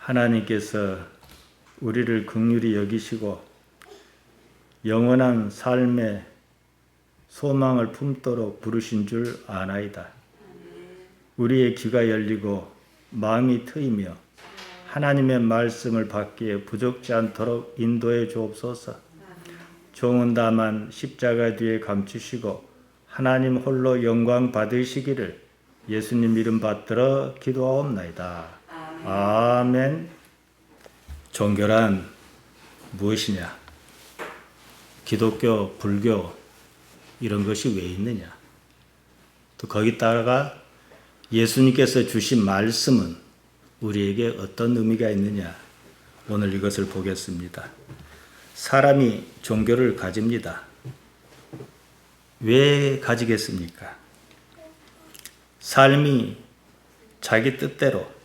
하나님께서 우리를 긍휼히 여기시고 영원한 삶의 소망을 품도록 부르신 줄 아나이다. 우리의 귀가 열리고 마음이 트이며 하나님의 말씀을 받기에 부족지 않도록 인도해 주옵소서. 종은 다만 십자가 뒤에 감추시고 하나님 홀로 영광 받으시기를 예수님 이름 받들어 기도하옵나이다. 아멘. 종교란 무엇이냐? 기독교, 불교 이런 것이 왜 있느냐? 또 거기다가 예수님께서 주신 말씀은 우리에게 어떤 의미가 있느냐? 오늘 이것을 보겠습니다. 사람이 종교를 가집니다. 왜 가지겠습니까? 삶이 자기 뜻대로,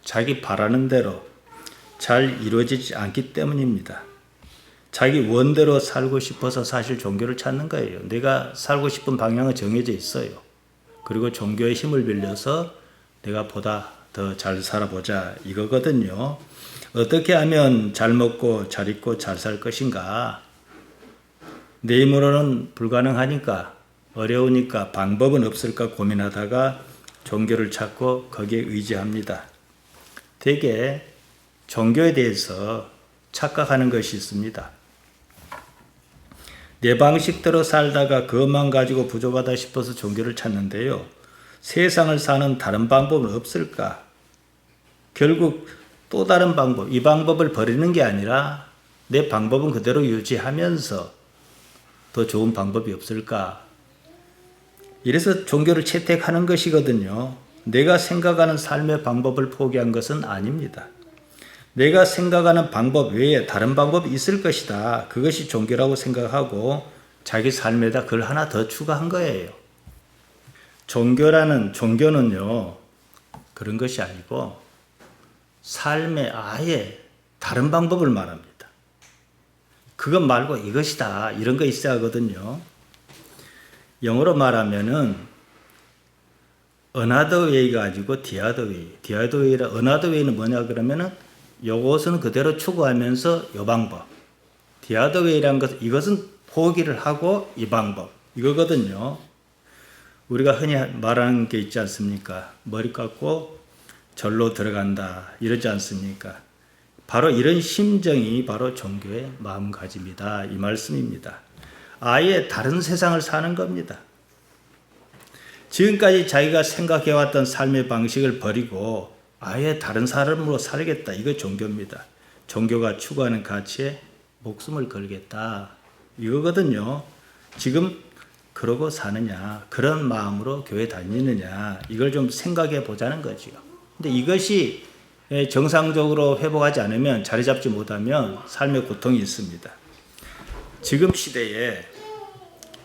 자기 바라는 대로 잘 이루어지지 않기 때문입니다. 자기 원대로 살고 싶어서 사실 종교를 찾는 거예요. 내가 살고 싶은 방향은 정해져 있어요. 그리고 종교의 힘을 빌려서 내가 보다 더 잘 살아보자 이거거든요. 어떻게 하면 잘 먹고 잘 입고 잘 살 것인가? 내 힘으로는 불가능하니까 어려우니까 방법은 없을까 고민하다가 종교를 찾고 거기에 의지합니다. 대개 종교에 대해서 착각하는 것이 있습니다. 내 방식대로 살다가 그것만 가지고 부족하다 싶어서 종교를 찾는데요. 세상을 사는 다른 방법은 없을까? 결국 또 다른 방법, 이 방법을 버리는 게 아니라 내 방법은 그대로 유지하면서 더 좋은 방법이 없을까? 이래서 종교를 채택하는 것이거든요. 내가 생각하는 삶의 방법을 포기한 것은 아닙니다. 내가 생각하는 방법 외에 다른 방법이 있을 것이다. 그것이 종교라고 생각하고 자기 삶에다 그걸 하나 더 추가한 거예요. 종교는요, 그런 것이 아니고 삶의 아예 다른 방법을 말합니다. 그것 말고 이것이다. 이런 거 있어야 하거든요. 영어로 말하면은 another way가 아니고 the other way. the other way라 another way는 뭐냐 그러면은 요것은 그대로 추구하면서 요 방법. the other way라는 것은 이것은 포기를 하고 이 방법. 이거거든요. 우리가 흔히 말하는 게 있지 않습니까? 머리 깎고 절로 들어간다. 이러지 않습니까? 바로 이런 심정이 바로 종교의 마음가짐이다. 이 말씀입니다. 아예 다른 세상을 사는 겁니다. 지금까지 자기가 생각해왔던 삶의 방식을 버리고 아예 다른 사람으로 살겠다. 이거 종교입니다. 종교가 추구하는 가치에 목숨을 걸겠다. 이거거든요. 지금 그러고 사느냐, 그런 마음으로 교회 다니느냐, 이걸 좀 생각해 보자는 거지요. 근데 이것이 정상적으로 회복하지 않으면, 자리 잡지 못하면 삶의 고통이 있습니다. 지금 시대에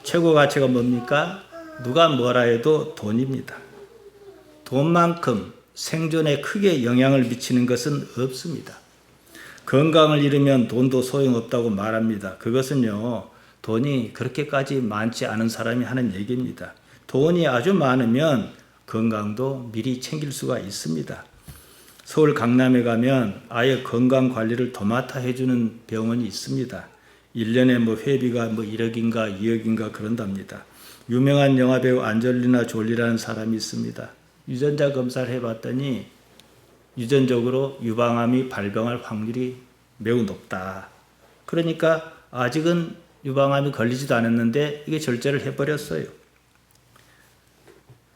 최고 가치가 뭡니까? 누가 뭐라 해도 돈입니다. 돈만큼 생존에 크게 영향을 미치는 것은 없습니다. 건강을 잃으면 돈도 소용없다고 말합니다. 그것은요, 돈이 그렇게까지 많지 않은 사람이 하는 얘기입니다. 돈이 아주 많으면 건강도 미리 챙길 수가 있습니다. 서울 강남에 가면 아예 건강관리를 도맡아 해주는 병원이 있습니다. 1년에 회비가 1억인가 2억인가 그런답니다. 유명한 영화배우 안젤리나 졸리라는 사람이 있습니다. 유전자 검사를 해봤더니 유전적으로 유방암이 발병할 확률이 매우 높다. 그러니까 아직은 유방암이 걸리지도 않았는데 이게 절제를 해버렸어요.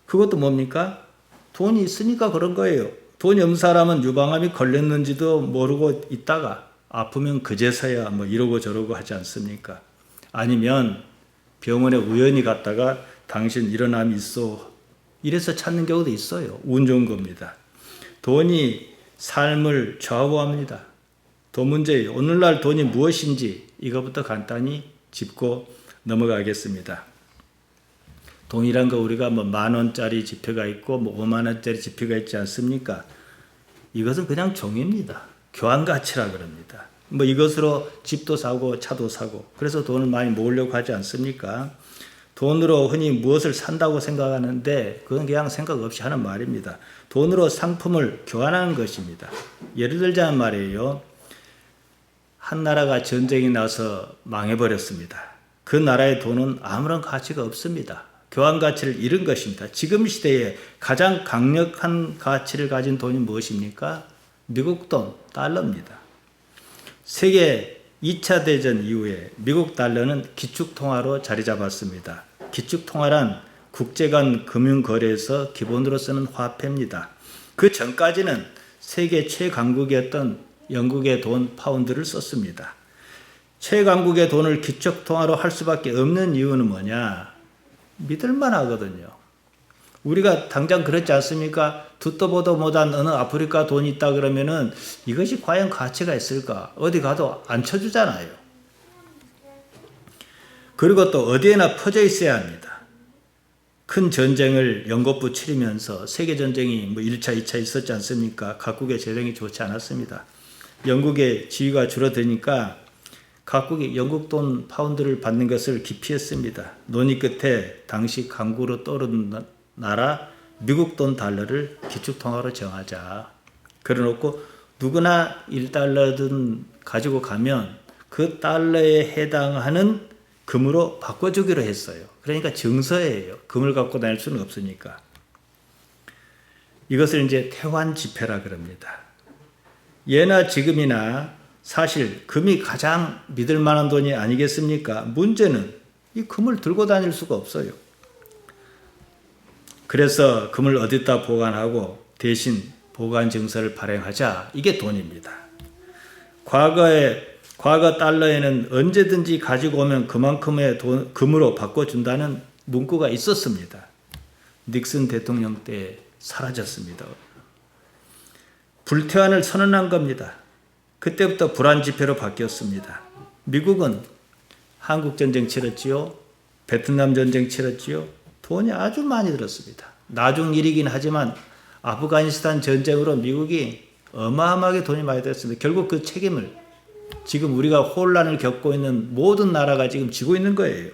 그것도 뭡니까? 돈이 있으니까 그런 거예요. 돈이 없는 사람은 유방암이 걸렸는지도 모르고 있다가 아프면 그제서야 이러고 저러고 하지 않습니까? 아니면 병원에 우연히 갔다가 당신 이런 암이 있어. 이래서 찾는 경우도 있어요. 운 좋은 겁니다. 돈이 삶을 좌우합니다. 돈 문제예요. 오늘날 돈이 무엇인지 이것부터 간단히 짚고 넘어가겠습니다. 돈이란 거 우리가 10,000원짜리 지폐가 있고 50,000원짜리 지폐가 있지 않습니까? 이것은 그냥 종입니다. 교환가치라 그럽니다. 이것으로 집도 사고 차도 사고 그래서 돈을 많이 모으려고 하지 않습니까? 돈으로 흔히 무엇을 산다고 생각하는데 그건 그냥 생각 없이 하는 말입니다. 돈으로 상품을 교환하는 것입니다. 예를 들자면 말이에요. 한 나라가 전쟁이 나서 망해버렸습니다. 그 나라의 돈은 아무런 가치가 없습니다. 교환 가치를 잃은 것입니다. 지금 시대에 가장 강력한 가치를 가진 돈이 무엇입니까? 미국 돈, 달러입니다. 세계 2차 대전 이후에 미국 달러는 기축통화로 자리 잡았습니다. 기축통화란 국제 간 금융거래에서 기본으로 쓰는 화폐입니다. 그 전까지는 세계 최강국이었던 영국의 돈 파운드를 썼습니다. 최강국의 돈을 기축통화로 할 수밖에 없는 이유는 뭐냐? 믿을만 하거든요. 우리가 당장 그렇지 않습니까? 듣도 보도 못한 어느 아프리카 돈이 있다 그러면은 이것이 과연 가치가 있을까? 어디 가도 안 쳐주잖아요. 그리고 또 어디에나 퍼져 있어야 합니다. 큰 전쟁을 연거푸 치르면서 세계전쟁이 1차, 2차 있었지 않습니까? 각국의 재정이 좋지 않았습니다. 영국의 지위가 줄어드니까 각국이 영국 돈 파운드를 받는 것을 기피했습니다. 논의 끝에 당시 강국으로 떠오른 나라 미국 돈 달러를 기축통화로 정하자. 그래놓고 누구나 1달러든 가지고 가면 그 달러에 해당하는 금으로 바꿔주기로 했어요. 그러니까 증서예요. 금을 갖고 다닐 수는 없으니까. 이것을 이제 태환지폐라 그럽니다. 예나 지금이나 사실 금이 가장 믿을 만한 돈이 아니겠습니까? 문제는 이 금을 들고 다닐 수가 없어요. 그래서 금을 어디다 보관하고 대신 보관 증서를 발행하자. 이게 돈입니다. 과거 달러에는 언제든지 가지고 오면 그만큼의 금으로 바꿔준다는 문구가 있었습니다. 닉슨 대통령 때 사라졌습니다. 불태환을 선언한 겁니다. 그때부터 불안지폐로 바뀌었습니다. 미국은 한국전쟁 치렀지요. 베트남 전쟁 치렀지요. 돈이 아주 많이 들었습니다. 나중 일이긴 하지만 아프가니스탄 전쟁으로 미국이 어마어마하게 돈이 많이 들었습니다. 결국 그 책임을 지금 우리가 혼란을 겪고 있는 모든 나라가 지금 지고 있는 거예요.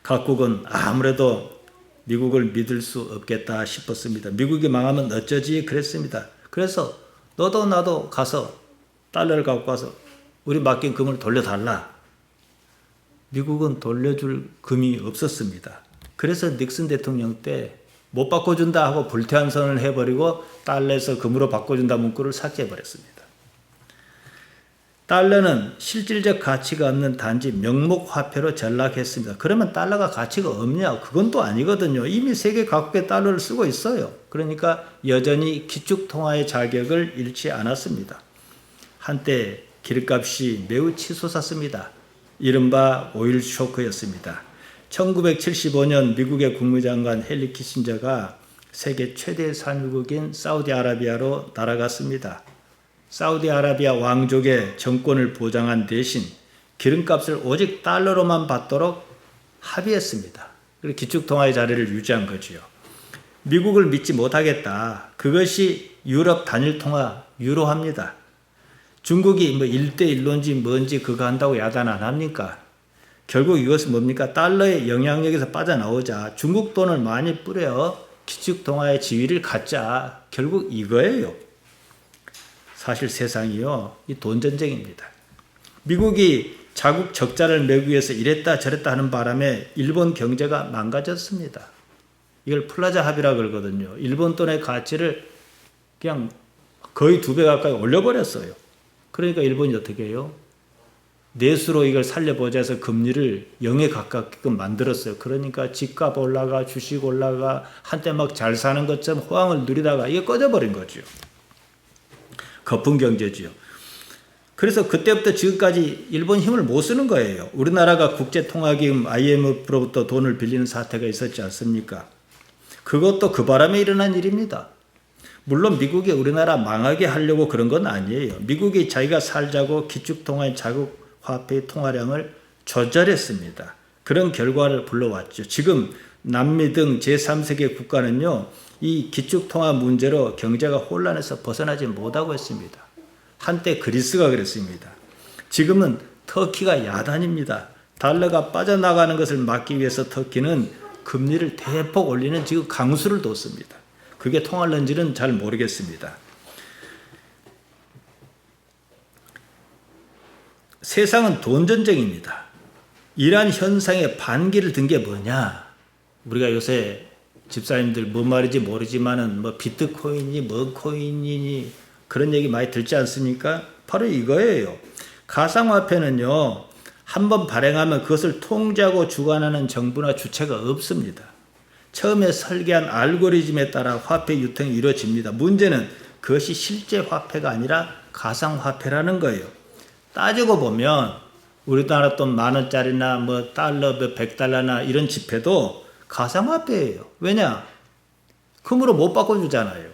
각국은 아무래도 미국을 믿을 수 없겠다 싶었습니다. 미국이 망하면 어쩌지 그랬습니다. 그래서 너도 나도 가서 달러를 갖고 와서 우리 맡긴 금을 돌려달라. 미국은 돌려줄 금이 없었습니다. 그래서 닉슨 대통령 때 못 바꿔준다 하고 불태환 선언을 해버리고 달러에서 금으로 바꿔준다 문구를 삭제해버렸습니다. 달러는 실질적 가치가 없는 단지 명목 화폐로 전락했습니다. 그러면 달러가 가치가 없냐? 그건 또 아니거든요. 이미 세계 각국의 달러를 쓰고 있어요. 그러니까 여전히 기축통화의 자격을 잃지 않았습니다. 한때 기름값이 매우 치솟았습니다. 이른바 오일 쇼크였습니다. 1975년 미국의 국무장관 헨리 키신저가 세계 최대 산유국인 사우디아라비아로 날아갔습니다. 사우디아라비아 왕족의 정권을 보장한 대신 기름값을 오직 달러로만 받도록 합의했습니다. 그리고 기축통화의 자리를 유지한 거지요. 미국을 믿지 못하겠다. 그것이 유럽 단일통화 유로화입니다. 중국이 1대1론지 뭔지 그거 한다고 야단 안 합니까? 결국 이것은 뭡니까? 달러의 영향력에서 빠져나오자. 중국 돈을 많이 뿌려 기축통화의 지위를 갖자. 결국 이거예요. 사실 세상이요, 이 돈전쟁입니다. 미국이 자국 적자를 메기 위해서 이랬다 저랬다 하는 바람에 일본 경제가 망가졌습니다. 이걸 플라자 합의라 그러거든요. 일본 돈의 가치를 그냥 거의 2배 가까이 올려버렸어요. 그러니까 일본이 어떻게 해요? 내수로 이걸 살려보자 해서 금리를 0에 가깝게끔 만들었어요. 그러니까 집값 올라가, 주식 올라가, 한때 막 잘 사는 것처럼 호황을 누리다가 이게 꺼져버린 거죠. 거품 경제지요. 그래서 그때부터 지금까지 일본 힘을 못 쓰는 거예요. 우리나라가 국제통화기금 IMF로부터 돈을 빌리는 사태가 있었지 않습니까? 그것도 그 바람에 일어난 일입니다. 물론 미국이 우리나라 망하게 하려고 그런 건 아니에요. 미국이 자기가 살자고 기축통화의 자국 화폐의 통화량을 조절했습니다. 그런 결과를 불러왔죠. 지금 남미 등 제3세계 국가는요, 이 기축통화 문제로 경제가 혼란해서 벗어나지 못하고 있습니다. 한때 그리스가 그랬습니다. 지금은 터키가 야단입니다. 달러가 빠져나가는 것을 막기 위해서 터키는 금리를 대폭 올리는 지금 강수를 뒀습니다. 그게 통할는지는 잘 모르겠습니다. 세상은 돈 전쟁입니다. 이러한 현상에 반기를 든 게 뭐냐? 우리가 요새 집사님들 뭔 말인지 모르지만은 뭐 비트코인이 뭐 코인이니 그런 얘기 많이 듣지 않습니까? 바로 이거예요. 가상화폐는요, 한번 발행하면 그것을 통제하고 주관하는 정부나 주체가 없습니다. 처음에 설계한 알고리즘에 따라 화폐 유통이 이루어집니다. 문제는 그것이 실제 화폐가 아니라 가상화폐라는 거예요. 따지고 보면 우리나라 돈 10,000원짜리나 뭐 달러, 100달러나 이런 지폐도 가상화폐예요. 왜냐? 금으로 못 바꿔주잖아요.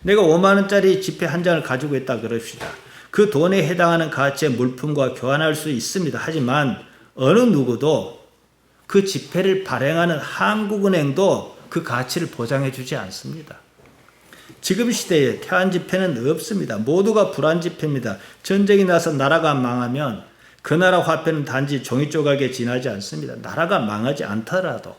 내가 50,000원짜리 지폐 한 장을 가지고 있다 그럽시다. 그 돈에 해당하는 가치의 물품과 교환할 수 있습니다. 하지만 어느 누구도 그 지폐를 발행하는 한국은행도 그 가치를 보장해 주지 않습니다. 지금 시대에 태환지폐는 없습니다. 모두가 불안지폐입니다. 전쟁이 나서 나라가 망하면 그 나라 화폐는 단지 종이 조각에 지나지 않습니다. 나라가 망하지 않더라도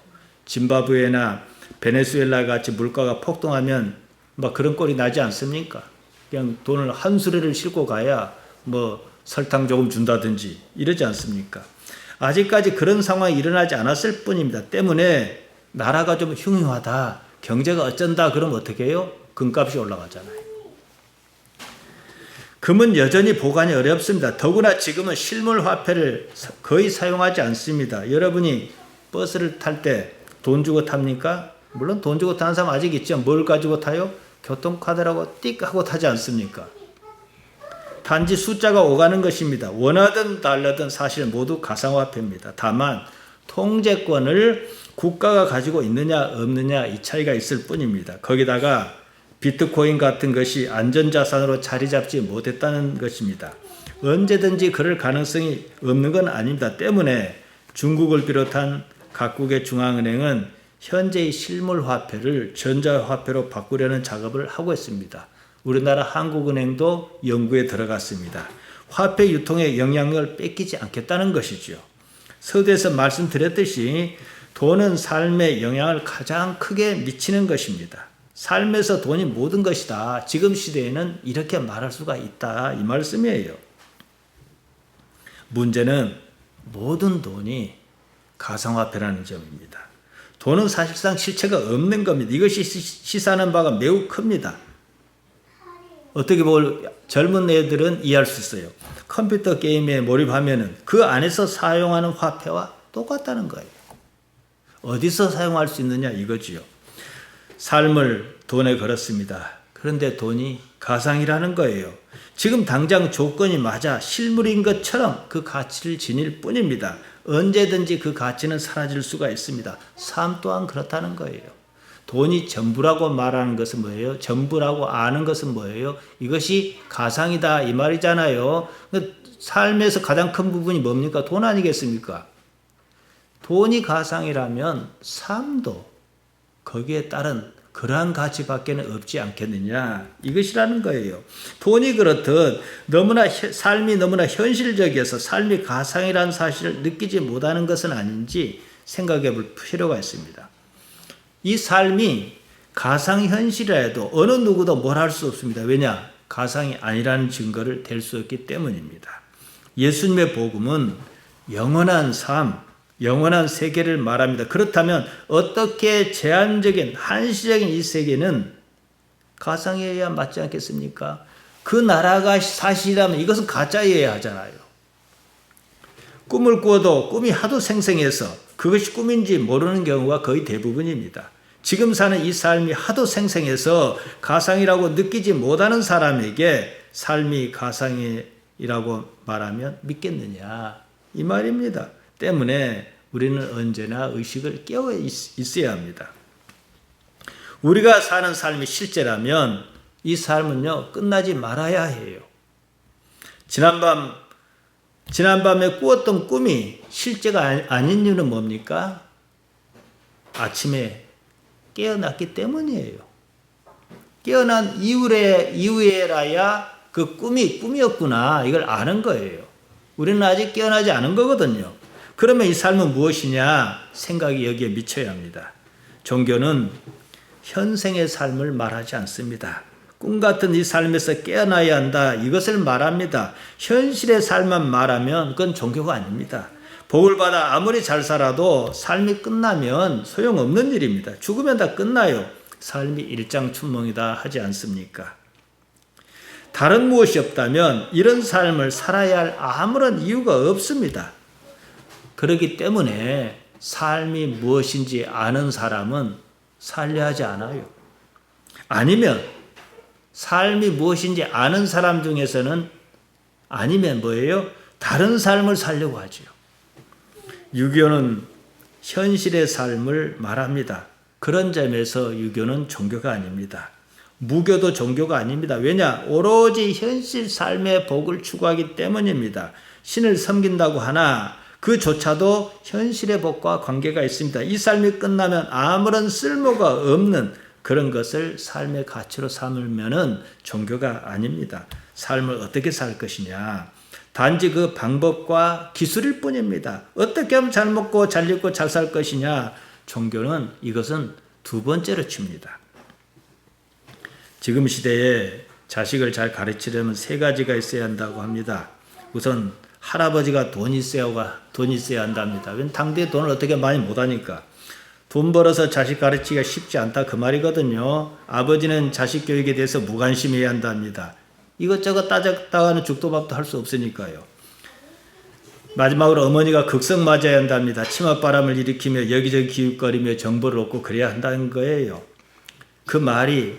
짐바브웨나 베네수엘라 같이 물가가 폭등하면 뭐 그런 꼴이 나지 않습니까? 그냥 돈을 한 수레를 싣고 가야 뭐 설탕 조금 준다든지 이러지 않습니까? 아직까지 그런 상황이 일어나지 않았을 뿐입니다. 때문에 나라가 좀 흉흉하다, 경제가 어쩐다 그러면 어떻게 해요? 금값이 올라가잖아요. 금은 여전히 보관이 어렵습니다. 더구나 지금은 실물 화폐를 거의 사용하지 않습니다. 여러분이 버스를 탈 때 돈 주고 탑니까? 물론 돈 주고 타는 사람 아직 있죠. 뭘 가지고 타요? 교통카드라고 띡 하고 타지 않습니까? 단지 숫자가 오가는 것입니다. 원하든 달러든 사실 모두 가상화폐입니다. 다만 통제권을 국가가 가지고 있느냐 없느냐 이 차이가 있을 뿐입니다. 거기다가 비트코인 같은 것이 안전자산으로 자리 잡지 못했다는 것입니다. 언제든지 그럴 가능성이 없는 건 아닙니다. 때문에 중국을 비롯한 각국의 중앙은행은 현재의 실물화폐를 전자화폐로 바꾸려는 작업을 하고 있습니다. 우리나라 한국은행도 연구에 들어갔습니다. 화폐 유통에 영향력을 뺏기지 않겠다는 것이죠. 서두에서 말씀드렸듯이 돈은 삶에 영향을 가장 크게 미치는 것입니다. 삶에서 돈이 모든 것이다. 지금 시대에는 이렇게 말할 수가 있다. 이 말씀이에요. 문제는 모든 돈이 가상화폐라는 점입니다. 돈은 사실상 실체가 없는 겁니다. 이것이 시사하는 바가 매우 큽니다. 어떻게 보면 젊은 애들은 이해할 수 있어요. 컴퓨터 게임에 몰입하면은 그 안에서 사용하는 화폐와 똑같다는 거예요. 어디서 사용할 수 있느냐 이거지요. 삶을 돈에 걸었습니다. 그런데 돈이 가상이라는 거예요. 지금 당장 조건이 맞아 실물인 것처럼 그 가치를 지닐 뿐입니다. 언제든지 그 가치는 사라질 수가 있습니다. 삶 또한 그렇다는 거예요. 돈이 전부라고 말하는 것은 뭐예요? 전부라고 아는 것은 뭐예요? 이것이 가상이다 이 말이잖아요. 삶에서 가장 큰 부분이 뭡니까? 돈 아니겠습니까? 돈이 가상이라면 삶도 거기에 따른 그러한 가치밖에는 없지 않겠느냐 이것이라는 거예요. 돈이 그렇듯 삶이 너무나 현실적이어서 삶이 가상이라는 사실을 느끼지 못하는 것은 아닌지 생각해 볼 필요가 있습니다. 이 삶이 가상현실이라 해도 어느 누구도 뭘 할 수 없습니다. 왜냐? 가상이 아니라는 증거를 댈 수 없기 때문입니다. 예수님의 복음은 영원한 삶, 영원한 세계를 말합니다. 그렇다면 어떻게 제한적인 한시적인 이 세계는 가상이어야 맞지 않겠습니까? 그 나라가 사실이라면 이것은 가짜여야 하잖아요. 꿈을 꾸어도 꿈이 하도 생생해서 그것이 꿈인지 모르는 경우가 거의 대부분입니다. 지금 사는 이 삶이 하도 생생해서 가상이라고 느끼지 못하는 사람에게 삶이 가상이라고 말하면 믿겠느냐 이 말입니다. 때문에 우리는 언제나 의식을 깨어 있어야 합니다. 우리가 사는 삶이 실제라면 이 삶은요 끝나지 말아야 해요. 지난밤에 꾸었던 꿈이 실제가 아닌 이유는 뭡니까? 아침에 깨어났기 때문이에요. 깨어난 이후에라야 그 꿈이 꿈이었구나 이걸 아는 거예요. 우리는 아직 깨어나지 않은 거거든요. 그러면 이 삶은 무엇이냐? 생각이 여기에 미쳐야 합니다. 종교는 현생의 삶을 말하지 않습니다. 꿈 같은 이 삶에서 깨어나야 한다. 이것을 말합니다. 현실의 삶만 말하면 그건 종교가 아닙니다. 복을 받아 아무리 잘 살아도 삶이 끝나면 소용없는 일입니다. 죽으면 다 끝나요. 삶이 일장춘몽이다 하지 않습니까? 다른 무엇이 없다면 이런 삶을 살아야 할 아무런 이유가 없습니다. 그렇기 때문에 삶이 무엇인지 아는 사람은 살려 하지 않아요. 아니면 삶이 무엇인지 아는 사람 중에서는 아니면 뭐예요? 다른 삶을 살려고 하죠. 유교는 현실의 삶을 말합니다. 그런 점에서 유교는 종교가 아닙니다. 무교도 종교가 아닙니다. 왜냐? 오로지 현실 삶의 복을 추구하기 때문입니다. 신을 섬긴다고 하나 그조차도 현실의 복과 관계가 있습니다. 이 삶이 끝나면 아무런 쓸모가 없는 그런 것을 삶의 가치로 삼으면은 종교가 아닙니다. 삶을 어떻게 살 것이냐? 단지 그 방법과 기술일 뿐입니다. 어떻게 하면 잘 먹고 잘 입고 잘 살 것이냐? 종교는 이것은 두 번째로 칩니다. 지금 시대에 자식을 잘 가르치려면 세 가지가 있어야 한다고 합니다. 우선 할아버지가 돈이 있어야 한답니다. 왜냐하면 당대에 돈을 어떻게 많이 못하니까. 돈 벌어서 자식 가르치기가 쉽지 않다 그 말이거든요. 아버지는 자식 교육에 대해서 무관심해야 한답니다. 이것저것 따졌다가는 죽도 밥도 할 수 없으니까요. 마지막으로 어머니가 극성 맞아야 한답니다. 치맛바람을 일으키며 여기저기 기웃거리며 정보를 얻고 그래야 한다는 거예요. 그 말이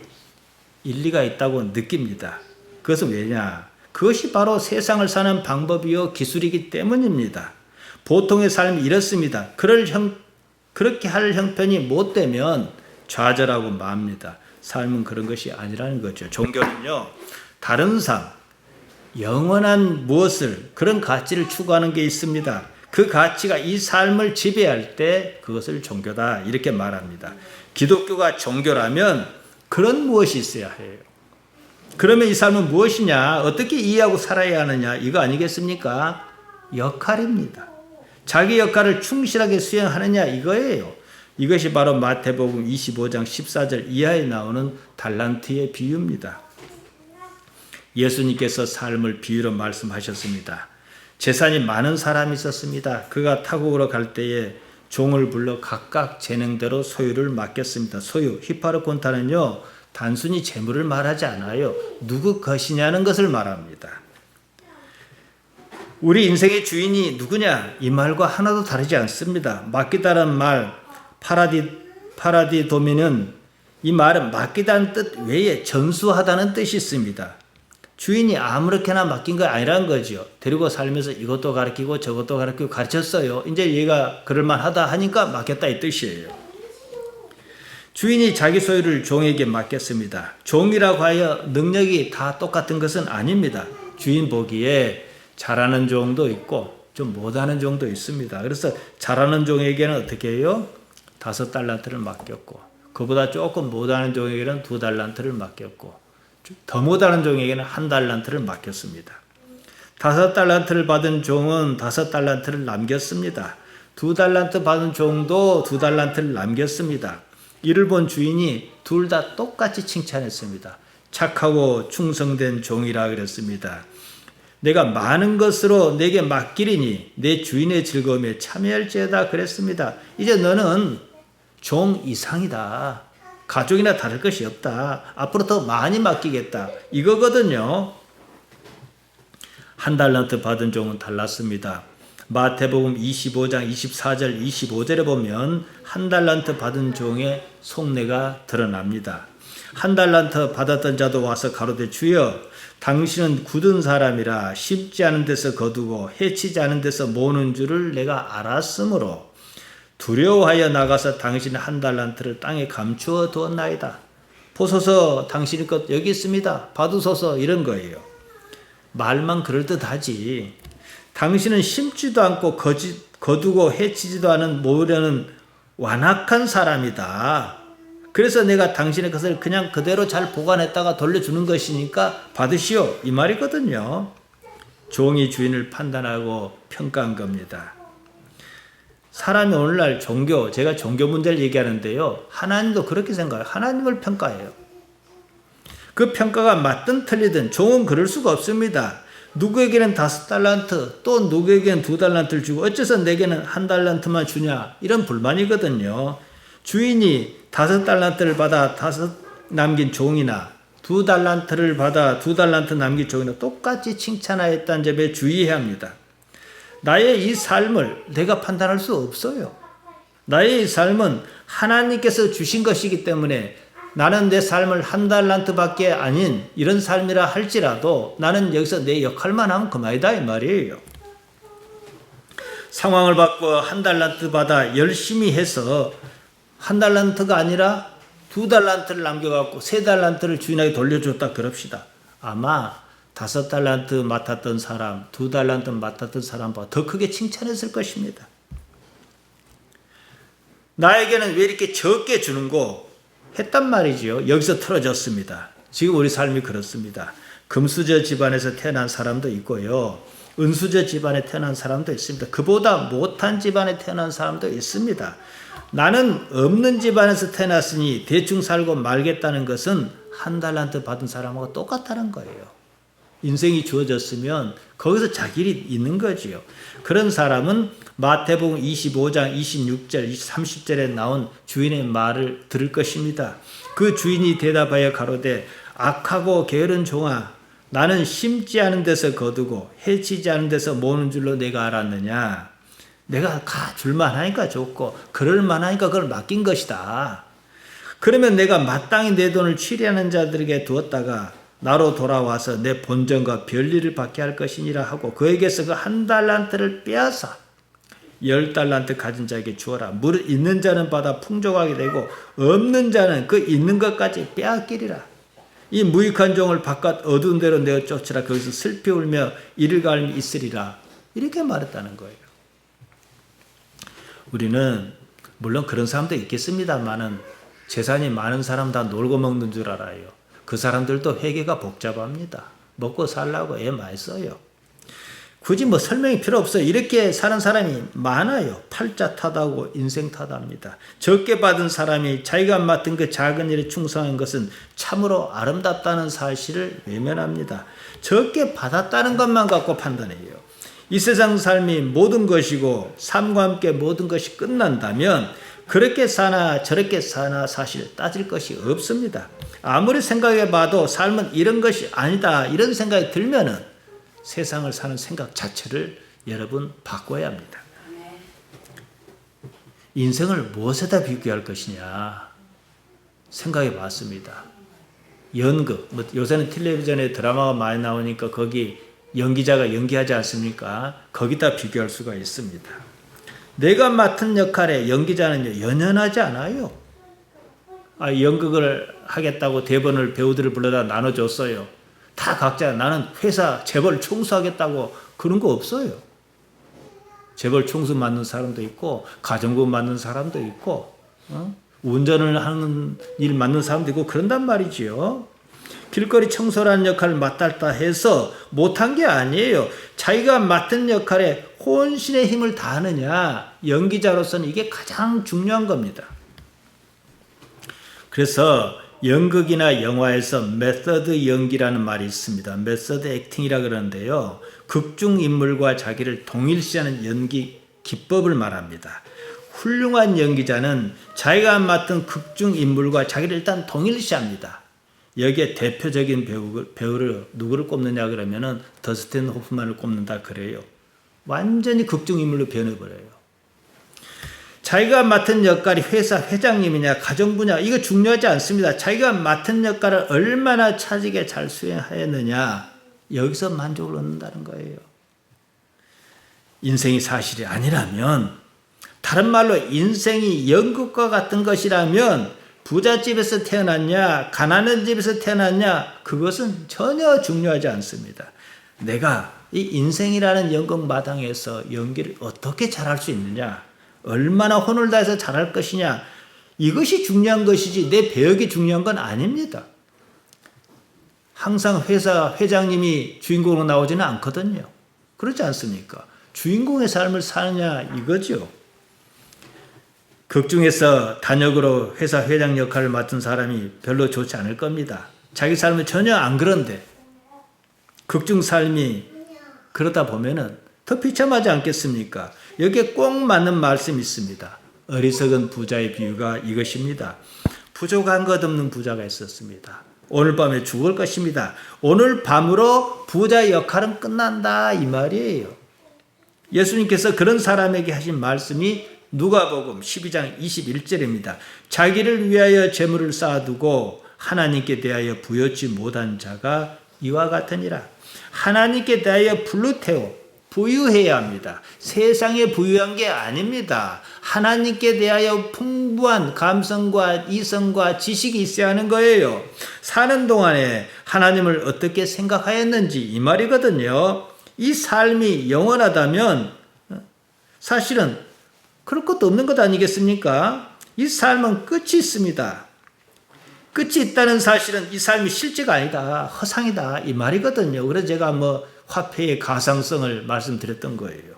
일리가 있다고 느낍니다. 그것은 왜냐? 그것이 바로 세상을 사는 방법이요 기술이기 때문입니다. 보통의 삶이 이렇습니다. 그렇게 할 형편이 못 되면 좌절하고 맙니다. 삶은 그런 것이 아니라는 거죠. 종교는요, 다른 삶, 영원한 무엇을, 그런 가치를 추구하는 게 있습니다. 그 가치가 이 삶을 지배할 때 그것을 종교다 이렇게 말합니다. 기독교가 종교라면 그런 무엇이 있어야 해요. 그러면 이 삶은 무엇이냐? 어떻게 이해하고 살아야 하느냐? 이거 아니겠습니까? 역할입니다. 자기 역할을 충실하게 수행하느냐 이거예요. 이것이 바로 마태복음 25장 14절 이하에 나오는 달란트의 비유입니다. 예수님께서 삶을 비유로 말씀하셨습니다. 재산이 많은 사람이 있었습니다. 그가 타국으로 갈 때에 종을 불러 각각 재능대로 소유를 맡겼습니다. 소유, 히파르콘타는요, 단순히 재물을 말하지 않아요. 누구 것이냐는 것을 말합니다. 우리 인생의 주인이 누구냐? 이 말과 하나도 다르지 않습니다. 맡기다는 말, 파라디도미는 이 말은 맡기다는 뜻 외에 전수하다는 뜻이 있습니다. 주인이 아무렇게나 맡긴 거 아니라는 거죠. 데리고 살면서 이것도 가르치고 저것도 가르치고 가르쳤어요. 이제 얘가 그럴만하다 하니까 맡겼다 이 뜻이에요. 주인이 자기 소유를 종에게 맡겼습니다. 종이라고 하여 능력이 다 똑같은 것은 아닙니다. 주인 보기에 잘하는 종도 있고 좀 못하는 종도 있습니다. 그래서 잘하는 종에게는 어떻게 해요? 5달란트를 맡겼고, 그보다 조금 못하는 종에게는 2달란트를 맡겼고, 더 못하는 종에게는 1달란트를 맡겼습니다. 5달란트를 받은 종은 5달란트를 남겼습니다. 2달란트 받은 종도 2달란트를 남겼습니다. 이를 본 주인이 둘 다 똑같이 칭찬했습니다. 착하고 충성된 종이라 그랬습니다. 내가 많은 것으로 내게 맡기리니 내 주인의 즐거움에 참여할지어다 그랬습니다. 이제 너는 종 이상이다. 가족이나 다를 것이 없다. 앞으로 더 많이 맡기겠다. 이거거든요. 1달란트 받은 종은 달랐습니다. 마태복음 25장 24절 25절에 보면 1달란트 받은 종의 속내가 드러납니다. 1달란트 받았던 자도 와서 가로되 주여 당신은 굳은 사람이라 쉽지 않은 데서 거두고 해치지 않은 데서 모으는 줄을 내가 알았으므로 두려워하여 나가서 당신의 1달란트를 땅에 감추어 두었나이다. 보소서 당신의 것 여기 있습니다. 받으소서 이런 거예요. 말만 그럴듯하지. 당신은 심지도 않고 거두고 해치지도 않은 모으려는 완악한 사람이다. 그래서 내가 당신의 것을 그냥 그대로 잘 보관했다가 돌려주는 것이니까 받으시오. 이 말이거든요. 종이 주인을 판단하고 평가한 겁니다. 사람이 오늘날 제가 종교 문제를 얘기하는데요. 하나님도 그렇게 생각해요. 하나님을 평가해요. 그 평가가 맞든 틀리든 종은 그럴 수가 없습니다. 누구에게는 5달란트, 또 누구에게는 2달란트를 주고 어째서 내게는 1달란트만 주냐, 이런 불만이거든요. 주인이 5달란트를 받아 5 남긴 종이나 2달란트를 받아 2달란트 남긴 종이나 똑같이 칭찬하였다는 점에 주의해야 합니다. 나의 이 삶을 내가 판단할 수 없어요. 나의 이 삶은 하나님께서 주신 것이기 때문에 나는 내 삶을 1달란트밖에 아닌 이런 삶이라 할지라도 나는 여기서 내 역할만 하면 그만이다 이 말이에요. 상황을 바꿔 1달란트 받아 열심히 해서 1달란트가 아니라 2달란트를 남겨갖고 3달란트를 주인에게 돌려줬다 그럽시다. 아마 5달란트 맡았던 사람, 2달란트 맡았던 사람보다 더 크게 칭찬했을 것입니다. 나에게는 왜 이렇게 적게 주는고 했단 말이지요. 여기서 틀어졌습니다. 지금 우리 삶이 그렇습니다. 금수저 집안에서 태어난 사람도 있고요. 은수저 집안에 태어난 사람도 있습니다. 그보다 못한 집안에 태어난 사람도 있습니다. 나는 없는 집안에서 태어났으니 대충 살고 말겠다는 것은 1달란트 받은 사람하고 똑같다는 거예요. 인생이 주어졌으면 거기서 자기 일이 있는 거지요. 그런 사람은 마태복음 25장 26절, 30절에 나온 주인의 말을 들을 것입니다. 그 주인이 대답하여 가로되 악하고 게으른 종아, 나는 심지 않은 데서 거두고 해치지 않은 데서 모으는 줄로 내가 알았느냐. 내가 줄만 하니까 좋고 그럴만 하니까 그걸 맡긴 것이다. 그러면 내가 마땅히 내 돈을 취리하는 자들에게 두었다가 나로 돌아와서 내 본전과 별일을 받게 할 것이니라 하고 그에게서 그 1달란트를 빼앗아 10달란트 가진 자에게 주어라. 물 있는 자는 받아 풍족하게 되고 없는 자는 그 있는 것까지 빼앗기리라. 이 무익한 종을 바깥 어두운 데로 내어 쫓으라. 거기서 슬피 울며 이를 갈미 있으리라. 이렇게 말했다는 거예요. 우리는 물론 그런 사람도 있겠습니다만은 재산이 많은 사람 다 놀고 먹는 줄 알아요. 그 사람들도 회계가 복잡합니다. 먹고 살라고 애 많이 써요. 굳이 설명이 필요 없어요. 이렇게 사는 사람이 많아요. 팔자 탓하고 인생 탓합니다. 적게 받은 사람이 자기가 맡은 그 작은 일에 충성한 것은 참으로 아름답다는 사실을 외면합니다. 적게 받았다는 것만 갖고 판단해요. 이 세상 삶이 모든 것이고 삶과 함께 모든 것이 끝난다면 그렇게 사나 저렇게 사나 사실 따질 것이 없습니다. 아무리 생각해봐도 삶은 이런 것이 아니다 이런 생각이 들면은 세상을 사는 생각 자체를 여러분 바꿔야 합니다. 인생을 무엇에다 비교할 것이냐 생각해 봤습니다. 연극, 요새는 텔레비전에 드라마가 많이 나오니까 거기 연기자가 연기하지 않습니까? 거기다 비교할 수가 있습니다. 내가 맡은 역할에 연기자는 연연하지 않아요. 연극을 하겠다고 대본을 배우들을 불러다 나눠줬어요. 다 각자 나는 회사 재벌 총수하겠다고 그런 거 없어요. 재벌 총수 맡는 사람도 있고 가정부 맡는 사람도 있고 운전을 하는 일 맡는 사람도 있고 그런단 말이지요. 길거리 청소라는 역할을 맡았다 해서 못한 게 아니에요. 자기가 맡은 역할에 혼신의 힘을 다하느냐 연기자로서는 이게 가장 중요한 겁니다. 그래서 연극이나 영화에서 메서드 연기라는 말이 있습니다. 메서드 액팅이라 그러는데요. 극중 인물과 자기를 동일시하는 연기 기법을 말합니다. 훌륭한 연기자는 자기가 맡은 극중 인물과 자기를 일단 동일시합니다. 여기에 대표적인 배우를 누구를 꼽느냐 그러면은 더스틴 호프만을 꼽는다 그래요. 완전히 극중 인물로 변해버려요. 자기가 맡은 역할이 회사 회장님이냐 가정부냐 이거 중요하지 않습니다. 자기가 맡은 역할을 얼마나 차지게 잘 수행하였느냐 여기서 만족을 얻는다는 거예요. 인생이 사실이 아니라면 다른 말로 인생이 연극과 같은 것이라면 부잣집에서 태어났냐 가난한 집에서 태어났냐 그것은 전혀 중요하지 않습니다. 내가 이 인생이라는 연극 마당에서 연기를 어떻게 잘할 수 있느냐 얼마나 혼을 다해서 잘할 것이냐 이것이 중요한 것이지 내 배역이 중요한 건 아닙니다. 항상 회사 회장님이 주인공으로 나오지는 않거든요. 그렇지 않습니까? 주인공의 삶을 사느냐 이거죠. 극중에서 단역으로 회사 회장 역할을 맡은 사람이 별로 좋지 않을 겁니다. 자기 삶은 전혀 안 그런데 극중 삶이 그러다 보면은 더 비참하지 않겠습니까? 여기에 꼭 맞는 말씀이 있습니다. 어리석은 부자의 비유가 이것입니다. 부족한 것 없는 부자가 있었습니다. 오늘 밤에 죽을 것입니다. 오늘 밤으로 부자의 역할은 끝난다 이 말이에요. 예수님께서 그런 사람에게 하신 말씀이 누가복음 12장 21절입니다. 자기를 위하여 재물을 쌓아두고 하나님께 대하여 부여치 못한 자가 이와 같으니라. 하나님께 대하여 불루테오 부유해야 합니다. 세상에 부유한 게 아닙니다. 하나님께 대하여 풍부한 감성과 이성과 지식이 있어야 하는 거예요. 사는 동안에 하나님을 어떻게 생각하였는지 이 말이거든요. 이 삶이 영원하다면 사실은 그럴 것도 없는 것 아니겠습니까? 이 삶은 끝이 있습니다. 끝이 있다는 사실은 이 삶이 실제가 아니다. 허상이다. 이 말이거든요. 그래서 제가 화폐의 가상성을 말씀드렸던 거예요.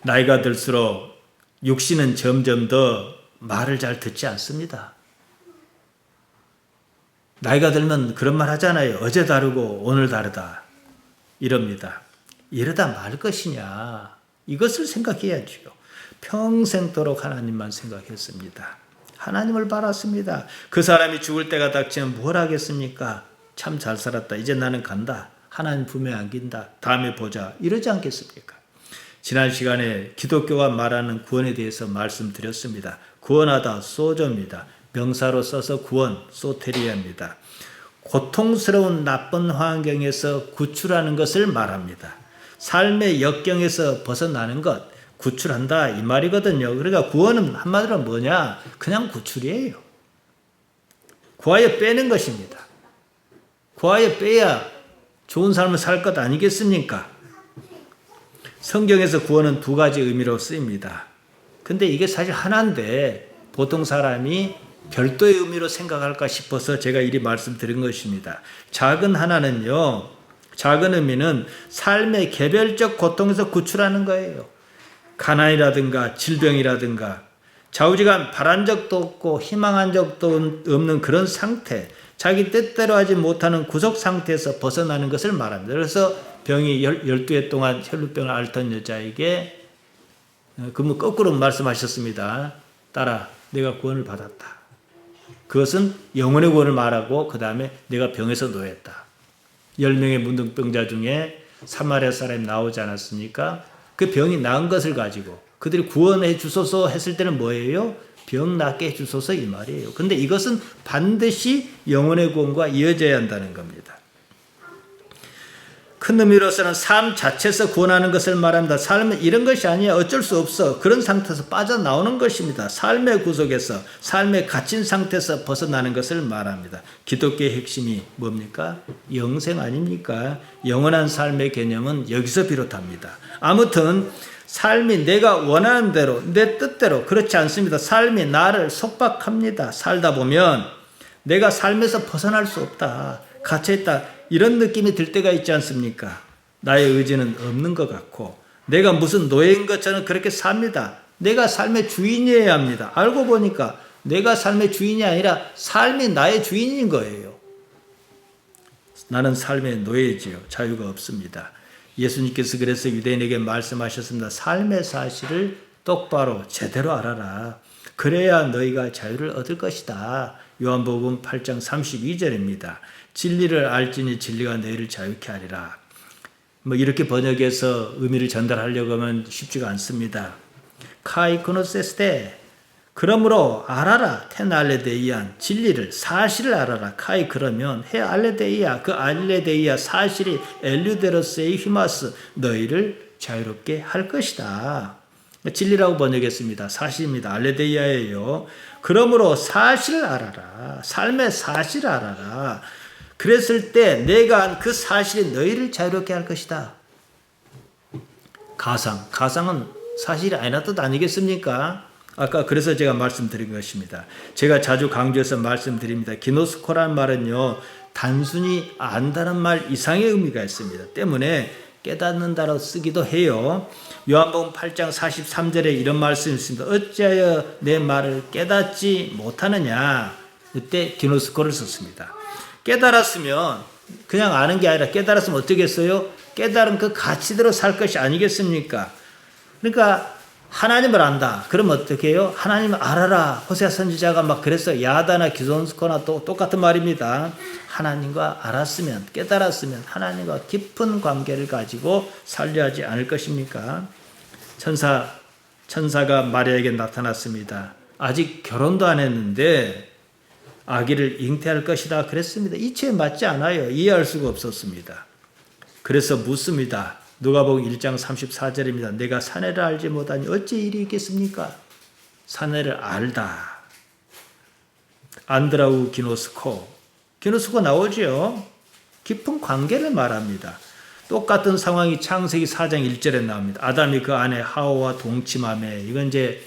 나이가 들수록 육신은 점점 더 말을 잘 듣지 않습니다. 나이가 들면 그런 말 하잖아요. 어제 다르고 오늘 다르다. 이럽니다. 이러다 말 것이냐. 이것을 생각해야지요. 평생도록 하나님만 생각했습니다. 하나님을 바랐습니다. 그 사람이 죽을 때가 닥치면 뭘 하겠습니까? 참 잘 살았다. 이제 나는 간다. 하나님 품에 안긴다. 다음에 보자. 이러지 않겠습니까? 지난 시간에 기독교가 말하는 구원에 대해서 말씀드렸습니다. 구원하다 소조입니다. 명사로 써서 구원, 소테리아입니다. 고통스러운 나쁜 환경에서 구출하는 것을 말합니다. 삶의 역경에서 벗어나는 것, 구출한다 이 말이거든요. 그러니까 구원은 한마디로 뭐냐? 그냥 구출이에요. 구하여 빼는 것입니다. 구하여 빼야 좋은 삶을 살 것 아니겠습니까? 성경에서 구원은 두 가지 의미로 쓰입니다. 근데 이게 사실 하나인데 보통 사람이 별도의 의미로 생각할까 싶어서 제가 이리 말씀드린 것입니다. 작은 하나는요, 작은 의미는 삶의 개별적 고통에서 구출하는 거예요. 가난이라든가 질병이라든가 좌우지간 바란 적도 없고 희망한 적도 없는 그런 상태, 자기 뜻대로 하지 못하는 구속 상태에서 벗어나는 것을 말합니다. 그래서 병이 12해 동안 혈루병을 앓던 여자에게 거꾸로 말씀하셨습니다. 딸아, 내가 구원을 받았다. 그것은 영혼의 구원을 말하고 그 다음에 내가 병에서 노했다. 10명의 문둥병자 중에 사마리아 사람이 나오지 않았습니까? 그 병이 나은 것을 가지고 그들이 구원해 주소서 했을 때는 뭐예요? 병 낫게 해 주소서 이 말이에요. 근데 이것은 반드시 영혼의 구원과 이어져야 한다는 겁니다. 큰 의미로서는 삶 자체에서 구원하는 것을 말합니다. 삶은 이런 것이 아니야. 어쩔 수 없어. 그런 상태에서 빠져나오는 것입니다. 삶의 구속에서, 삶의 갇힌 상태에서 벗어나는 것을 말합니다. 기독교의 핵심이 뭡니까? 영생 아닙니까? 영원한 삶의 개념은 여기서 비롯합니다. 아무튼 삶이 내가 원하는 대로, 내 뜻대로 그렇지 않습니다. 삶이 나를 속박합니다. 살다 보면 내가 삶에서 벗어날 수 없다. 갇혀있다. 이런 느낌이 들 때가 있지 않습니까? 나의 의지는 없는 것 같고 내가 무슨 노예인 것처럼 그렇게 삽니다. 내가 삶의 주인이어야 합니다. 알고 보니까 내가 삶의 주인이 아니라 삶이 나의 주인인 거예요. 나는 삶의 노예지요. 자유가 없습니다. 예수님께서 그래서 유대인에게 말씀하셨습니다. 삶의 사실을 똑바로 제대로 알아라. 그래야 너희가 자유를 얻을 것이다. 요한복음 8장 32절입니다. 진리를 알지니 진리가 너희를 자유케 하리라. 이렇게 번역해서 의미를 전달하려고 하면 쉽지가 않습니다. 카이코노세스테 그러므로 알아라. 텐 알레데이안 진리를 사실을 알아라. 카이 그러면 해 알레데이아 그 알레데이아 사실이 엘류데로스의 히마스 너희를 자유롭게 할 것이다. 진리라고 번역했습니다. 사실입니다. 알레데이아예요. 그러므로 사실을 알아라. 삶의 사실을 알아라. 그랬을 때 내가 한 그 사실이 너희를 자유롭게 할 것이다. 가상은 사실이 아니라 뜻 아니겠습니까? 아까 그래서 제가 말씀드린 것입니다. 제가 자주 강조해서 말씀드립니다. 기노스코라는 말은요, 단순히 안다는 말 이상의 의미가 있습니다. 때문에 깨닫는다로 쓰기도 해요. 요한복음 8장 43절에 이런 말씀이 있습니다. 어찌하여 내 말을 깨닫지 못하느냐. 이때 디노스코를 썼습니다. 깨달았으면 그냥 아는 게 아니라 깨달았으면 어떻게 했어요? 깨달은 그 가치대로 살 것이 아니겠습니까? 그러니까 하나님을 안다. 그럼 어떻게 해요? 하나님을 알아라. 호세아 선지자가 막 그랬어요. 야다나 기존스코나 또 똑같은 말입니다. 하나님과 알았으면, 깨달았으면 하나님과 깊은 관계를 가지고 살려 하지 않을 것입니까? 천사가 마리아에게 나타났습니다. 아직 결혼도 안 했는데 아기를 잉태할 것이다 그랬습니다. 이치에 맞지 않아요. 이해할 수가 없었습니다. 그래서 묻습니다. 누가복음 1장 34절입니다. 내가 사내를 알지 못하니 어찌 일이 있겠습니까? 사내를 알다. 안드라우 기노스코 나오죠. 깊은 관계를 말합니다. 똑같은 상황이 창세기 4장 1절에 나옵니다. 아담이 그 아내 하와와 동침하매, 이건 이제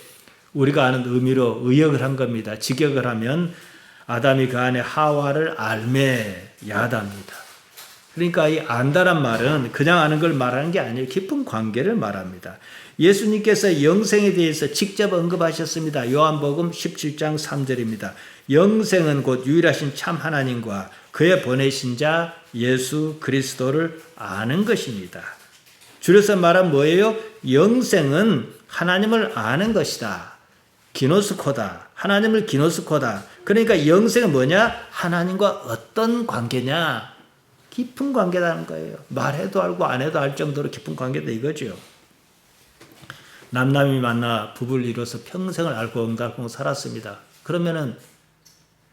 우리가 아는 의미로 의역을 한 겁니다. 직역을 하면 아담이 그 아내 하와를 알매 야답니다. 그러니까 이 안다란 말은 그냥 아는 걸 말하는 게 아니에요. 깊은 관계를 말합니다. 예수님께서 영생에 대해서 직접 언급하셨습니다. 요한복음 17장 3절입니다. 영생은 곧 유일하신 참 하나님과 그의 보내신 자 예수 그리스도를 아는 것입니다. 줄여서 말하면 뭐예요? 영생은 하나님을 아는 것이다. 기노스코다. 하나님을 기노스코다. 그러니까 영생은 뭐냐? 하나님과 어떤 관계냐? 깊은 관계라는 거예요. 말해도 알고 안 해도 알 정도로 깊은 관계다 이거죠. 남남이 만나 부부를 이뤄서 평생을 알고 응달고 살았습니다. 그러면은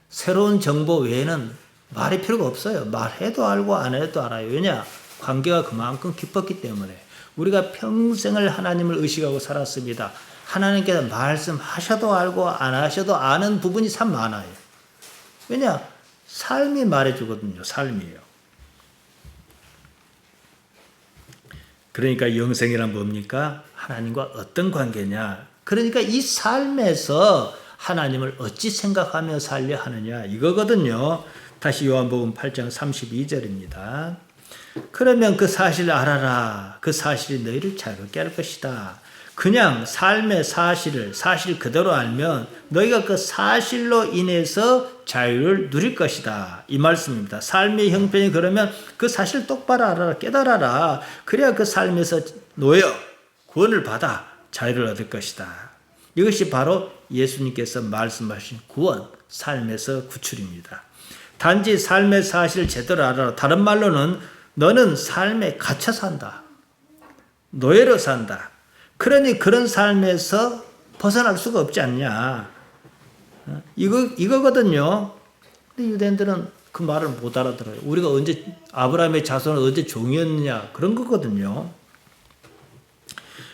새로운 정보 외에는 말이 필요가 없어요. 말해도 알고 안 해도 알아요. 왜냐? 관계가 그만큼 깊었기 때문에. 우리가 평생을 하나님을 의식하고 살았습니다. 하나님께서 말씀하셔도 알고 안 하셔도 아는 부분이 참 많아요. 왜냐? 삶이 말해주거든요. 삶이에요. 그러니까 영생이란 뭡니까? 하나님과 어떤 관계냐? 그러니까 이 삶에서 하나님을 어찌 생각하며 살려 하느냐? 이거거든요. 다시 요한복음 8장 32절입니다. 그러면 그 사실을 알아라. 그 사실이 너희를 자유롭게 할 것이다. 그냥 삶의 사실 그대로 알면 너희가 그 사실로 인해서 자유를 누릴 것이다. 이 말씀입니다. 삶의 형편이 그러면 그 사실을 똑바로 알아라. 깨달아라. 그래야 그 삶에서 놓여 구원을 받아 자유를 얻을 것이다. 이것이 바로 예수님께서 말씀하신 구원, 삶에서 구출입니다. 단지 삶의 사실을 제대로 알아라. 다른 말로는 너는 삶에 갇혀 산다. 노예로 산다. 그러니 그런 삶에서 벗어날 수가 없지 않냐. 이거거든요. 근데 유대인들은 그 말을 못 알아들어요. 우리가 언제 아브라함의 자손은 언제 종이었느냐 그런 거거든요.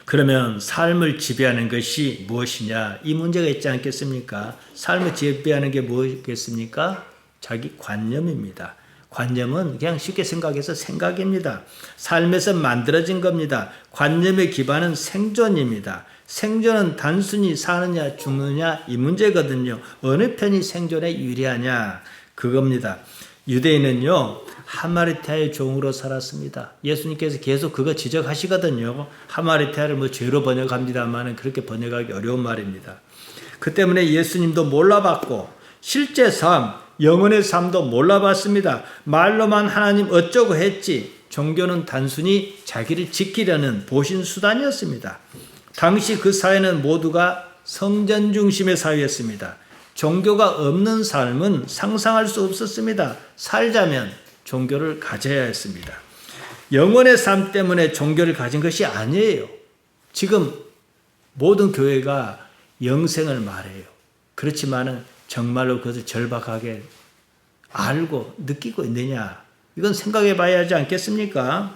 그러면 삶을 지배하는 것이 무엇이냐 이 문제가 있지 않겠습니까? 삶을 지배하는 게 무엇이겠습니까? 자기 관념입니다. 관념은 그냥 쉽게 생각해서 생각입니다. 삶에서 만들어진 겁니다. 관념의 기반은 생존입니다. 생존은 단순히 사느냐 죽느냐 이 문제거든요. 어느 편이 생존에 유리하냐 그겁니다. 유대인은요 하마리타의 종으로 살았습니다. 예수님께서 계속 그거 지적하시거든요. 하마리타를 뭐 죄로 번역합니다만 그렇게 번역하기 어려운 말입니다. 그 때문에 예수님도 몰라봤고 실제 삶 영혼의 삶도 몰라봤습니다. 말로만 하나님 어쩌고 했지 종교는 단순히 자기를 지키려는 보신수단이었습니다. 당시 그 사회는 모두가 성전 중심의 사회였습니다. 종교가 없는 삶은 상상할 수 없었습니다. 살자면 종교를 가져야 했습니다. 영혼의 삶 때문에 종교를 가진 것이 아니에요. 지금 모든 교회가 영생을 말해요. 그렇지만은 정말로 그것을 절박하게 알고 느끼고 있느냐? 이건 생각해 봐야 하지 않겠습니까?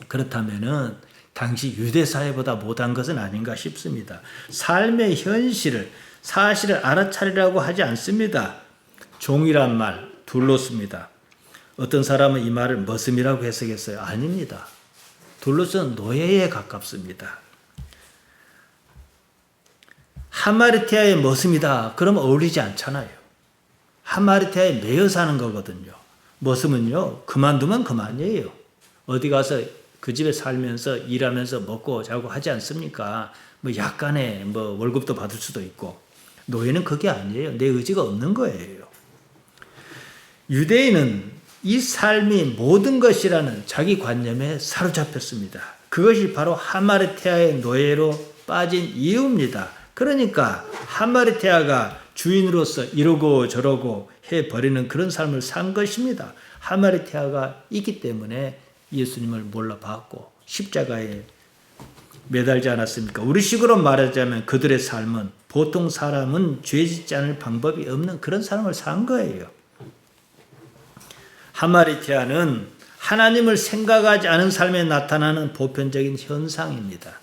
그렇다면은 당시 유대 사회보다 못한 것은 아닌가 싶습니다. 삶의 현실을 사실을 알아차리라고 하지 않습니다. 종이란 말 둘로 씁니다. 어떤 사람은 이 말을 머슴이라고 해석했어요. 아닙니다. 둘로서는 노예에 가깝습니다. 하마리티아의 머슴이다. 그러면 어울리지 않잖아요. 하마리티아에 매여 사는 거거든요. 머슴은요, 그만두면 그만이에요. 어디 가서 그 집에 살면서 일하면서 먹고 자고 하지 않습니까? 뭐 약간의 뭐 월급도 받을 수도 있고. 노예는 그게 아니에요. 내 의지가 없는 거예요. 유대인은 이 삶이 모든 것이라는 자기 관념에 사로잡혔습니다. 그것이 바로 하마르테아의 노예로 빠진 이유입니다. 그러니까 하마르테아가 주인으로서 이러고 저러고 해버리는 그런 삶을 산 것입니다. 하마르테아가 있기 때문에 예수님을 몰라봤고 십자가에 매달지 않았습니까? 우리식으로 말하자면 그들의 삶은 보통 사람은 죄 짓지 않을 방법이 없는 그런 삶을 산 거예요. 하마르테아는 하나님을 생각하지 않은 삶에 나타나는 보편적인 현상입니다.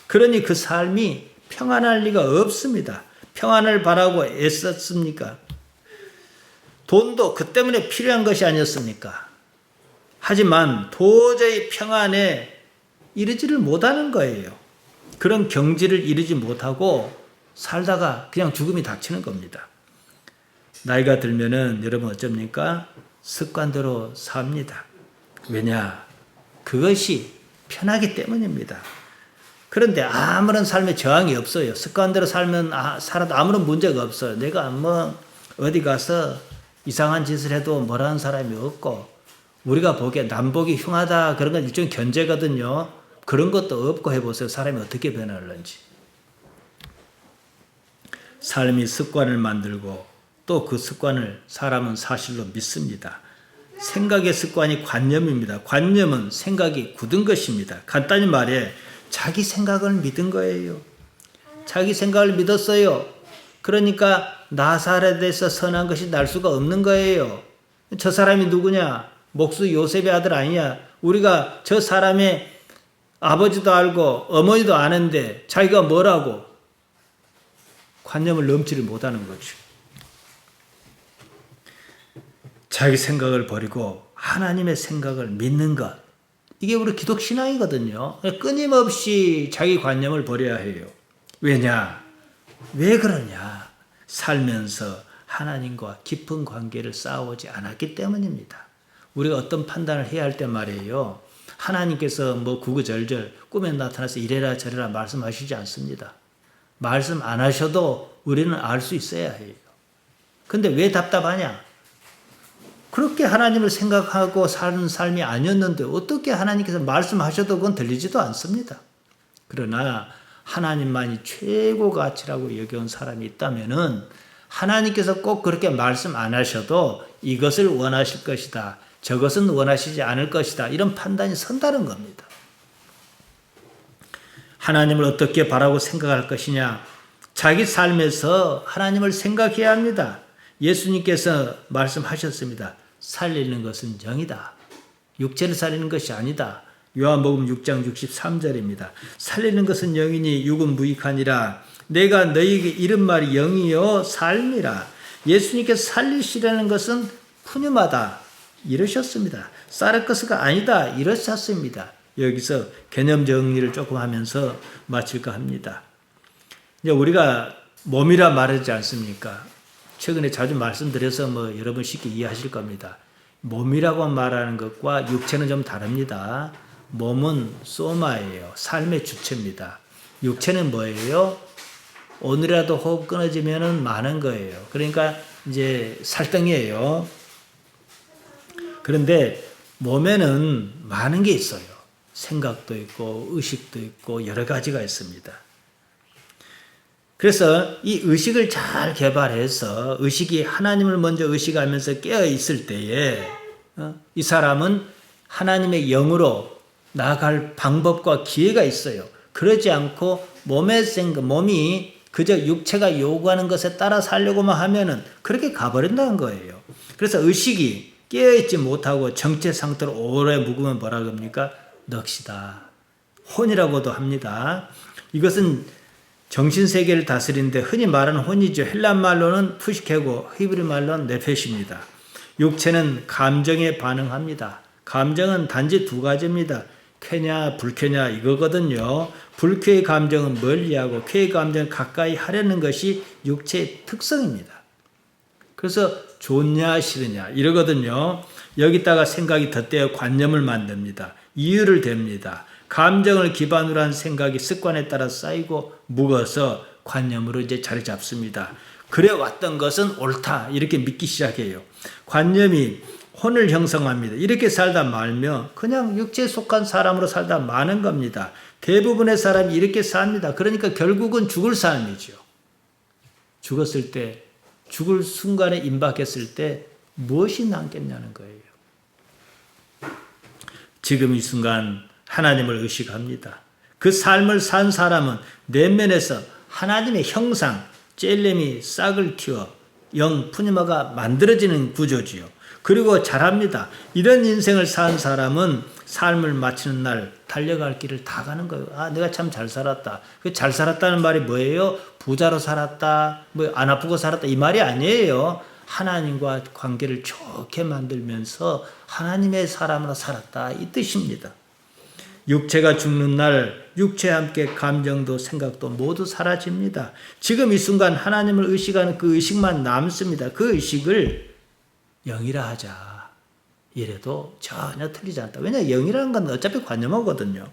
그러니 그 삶이 평안할 리가 없습니다. 평안을 바라고 애썼습니까? 돈도 그 때문에 필요한 것이 아니었습니까? 하지만 도저히 평안에 이르지를 못하는 거예요. 그런 경지를 이루지 못하고 살다가 그냥 죽음이 닥치는 겁니다. 나이가 들면은 여러분 어쩝니까? 습관대로 삽니다. 왜냐? 그것이 편하기 때문입니다. 그런데 아무런 삶에 저항이 없어요. 습관대로 살아도 아무런 문제가 없어요. 내가 뭐 어디 가서 이상한 짓을 해도 뭐라는 사람이 없고, 우리가 보기에 남보기 흉하다 그런 건 일종의 견제거든요. 그런 것도 없고 해보세요. 사람이 어떻게 변하는지. 삶이 습관을 만들고 또 그 습관을 사람은 사실로 믿습니다. 생각의 습관이 관념입니다. 관념은 생각이 굳은 것입니다. 간단히 말해 자기 생각을 믿은 거예요. 자기 생각을 믿었어요. 그러니까 나사렛에 대해서 선한 것이 날 수가 없는 거예요. 저 사람이 누구냐? 목수 요셉의 아들 아니냐? 우리가 저 사람의 아버지도 알고 어머니도 아는데 자기가 뭐라고? 관념을 넘지를 못하는 거죠. 자기 생각을 버리고 하나님의 생각을 믿는 것. 이게 우리 기독신앙이거든요. 끊임없이 자기 관념을 버려야 해요. 왜냐? 왜 그러냐? 살면서 하나님과 깊은 관계를 쌓아오지 않았기 때문입니다. 우리가 어떤 판단을 해야 할 때 말이에요. 하나님께서 뭐 구구절절 꿈에 나타나서 이래라 저래라 말씀하시지 않습니다. 말씀 안 하셔도 우리는 알 수 있어야 해요. 근데 왜 답답하냐? 그렇게 하나님을 생각하고 사는 삶이 아니었는데 어떻게 하나님께서 말씀하셔도 그건 들리지도 않습니다. 그러나 하나님만이 최고 가치라고 여겨온 사람이 있다면은 하나님께서 꼭 그렇게 말씀 안 하셔도 이것을 원하실 것이다. 저것은 원하시지 않을 것이다. 이런 판단이 선다는 겁니다. 하나님을 어떻게 바라고 생각할 것이냐? 자기 삶에서 하나님을 생각해야 합니다. 예수님께서 말씀하셨습니다. 살리는 것은 영이다. 육체를 살리는 것이 아니다. 요한복음 6장 63절입니다. 살리는 것은 영이니 육은 무익하니라. 내가 너희에게 이른 말이 영이요 삶이라. 예수님께서 살리시려는 것은 푸념하다 이러셨습니다. 사르커스가 아니다 이러셨습니다. 여기서 개념 정리를 조금 하면서 마칠까 합니다. 이제 우리가 몸이라 말하지 않습니까? 최근에 자주 말씀드려서 뭐 여러분 쉽게 이해하실 겁니다. 몸이라고 말하는 것과 육체는 좀 다릅니다. 몸은 소마예요. 삶의 주체입니다. 육체는 뭐예요? 오늘이라도 호흡 끊어지면은 많은 거예요. 그러니까 이제 살덩이에요. 그런데 몸에는 많은 게 있어요. 생각도 있고 의식도 있고 여러 가지가 있습니다. 그래서 이 의식을 잘 개발해서 의식이 하나님을 먼저 의식하면서 깨어 있을 때에 이 사람은 하나님의 영으로 나아갈 방법과 기회가 있어요. 그러지 않고 몸이 그저 육체가 요구하는 것에 따라 살려고만 하면은 그렇게 가버린다는 거예요. 그래서 의식이 깨어있지 못하고 정체 상태로 오래 묵으면 뭐라 그럽니까? 넋이다. 혼이라고도 합니다. 이것은 정신세계를 다스리는데 흔히 말하는 혼이죠. 헬란 말로는 푸시케고 히브리 말로는 네페시입니다. 육체는 감정에 반응합니다. 감정은 단지 두 가지입니다. 쾌냐 불쾌냐 이거거든요. 불쾌의 감정은 멀리하고 쾌의 감정은 가까이 하려는 것이 육체의 특성입니다. 그래서 좋냐 싫으냐 이러거든요. 여기다가 생각이 덧대어 관념을 만듭니다. 이유를 댑니다. 감정을 기반으로 한 생각이 습관에 따라 쌓이고 묵어서 관념으로 이제 자리 잡습니다. 그래 왔던 것은 옳다 이렇게 믿기 시작해요. 관념이 혼을 형성합니다. 이렇게 살다 말며 그냥 육체에 속한 사람으로 살다 마는 겁니다. 대부분의 사람이 이렇게 삽니다. 그러니까 결국은 죽을 삶이죠. 죽었을 때, 죽을 순간에 임박했을 때 무엇이 남겠냐는 거예요. 지금 이 순간 하나님을 의식합니다. 그 삶을 산 사람은 내면에서 하나님의 형상, 젤렘이 싹을 틔워 영 푸니마가 만들어지는 구조지요. 그리고 잘합니다. 이런 인생을 산 사람은 삶을 마치는 날 달려갈 길을 다 가는 거예요. 아, 내가 참 잘 살았다. 그 잘 살았다는 말이 뭐예요? 부자로 살았다, 뭐 안 아프고 살았다 이 말이 아니에요. 하나님과 관계를 좋게 만들면서 하나님의 사람으로 살았다 이 뜻입니다. 육체가 죽는 날 육체와 함께 감정도 생각도 모두 사라집니다. 지금 이 순간 하나님을 의식하는 그 의식만 남습니다. 그 의식을 영이라 하자. 이래도 전혀 틀리지 않다. 왜냐 영이라는 건 어차피 관념어거든요.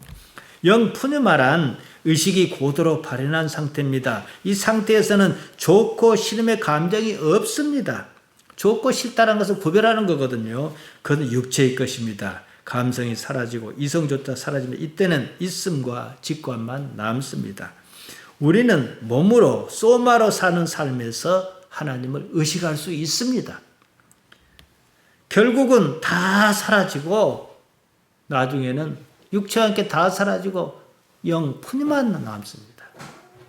영 푸니마란 의식이 고도로 발현한 상태입니다. 이 상태에서는 좋고 싫음의 감정이 없습니다. 좋고 싫다는 것을 구별하는 거거든요. 그건 육체의 것입니다. 감성이 사라지고 이성조차 사라지면 이때는 있음과 직관만 남습니다. 우리는 몸으로 소마로 사는 삶에서 하나님을 의식할 수 있습니다. 결국은 다 사라지고 나중에는 육체와 함께 다 사라지고 영 푸니만 남습니다.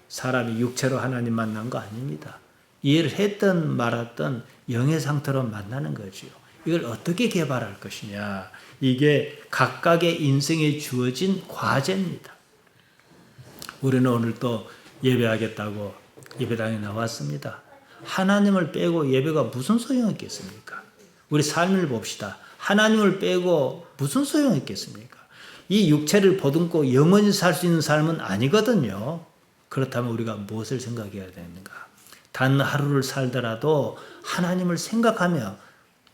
사람이 육체로 하나님 만난 거 아닙니다. 이해를 했든 말았든 영의 상태로 만나는 거지요. 이걸 어떻게 개발할 것이냐. 이게 각각의 인생에 주어진 과제입니다. 우리는 오늘 또 예배하겠다고 예배당에 나왔습니다. 하나님을 빼고 예배가 무슨 소용이 있겠습니까? 우리 삶을 봅시다. 하나님을 빼고 무슨 소용이 있겠습니까? 이 육체를 보듬고 영원히 살 수 있는 삶은 아니거든요. 그렇다면 우리가 무엇을 생각해야 되는가? 단 하루를 살더라도 하나님을 생각하며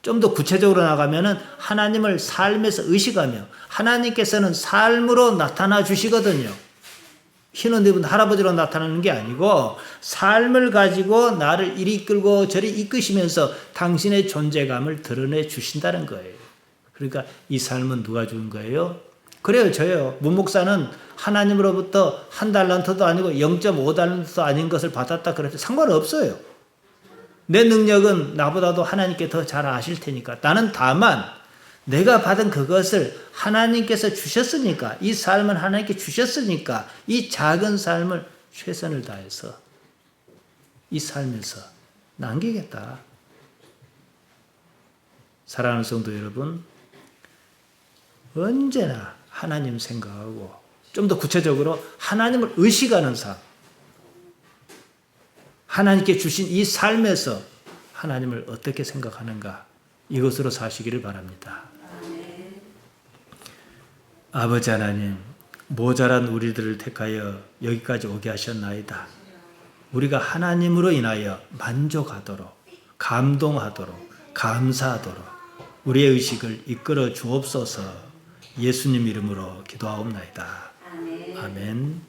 좀 더 구체적으로 나가면은 하나님을 삶에서 의식하며 하나님께서는 삶으로 나타나 주시거든요. 흰옷 입은 할아버지로 나타나는 게 아니고 삶을 가지고 나를 이리 이끌고 저리 이끄시면서 당신의 존재감을 드러내 주신다는 거예요. 그러니까 이 삶은 누가 준 거예요? 그래요, 저요. 문목사는 하나님으로부터 1달란트도 아니고 0.5달란트도 아닌 것을 받았다 그래도 상관없어요. 내 능력은 나보다도 하나님께 더 잘 아실 테니까. 나는 다만 내가 받은 그것을 하나님께서 주셨으니까, 이 삶을 하나님께 주셨으니까 이 작은 삶을 최선을 다해서 이 삶에서 남기겠다. 사랑하는 성도 여러분, 언제나 하나님 생각하고 좀 더 구체적으로 하나님을 의식하는 삶, 하나님께 주신 이 삶에서 하나님을 어떻게 생각하는가, 이것으로 사시기를 바랍니다. 아버지 하나님, 모자란 우리들을 택하여 여기까지 오게 하셨나이다. 우리가 하나님으로 인하여 만족하도록, 감동하도록, 감사하도록 우리의 의식을 이끌어 주옵소서. 예수님 이름으로 기도하옵나이다. 아멘.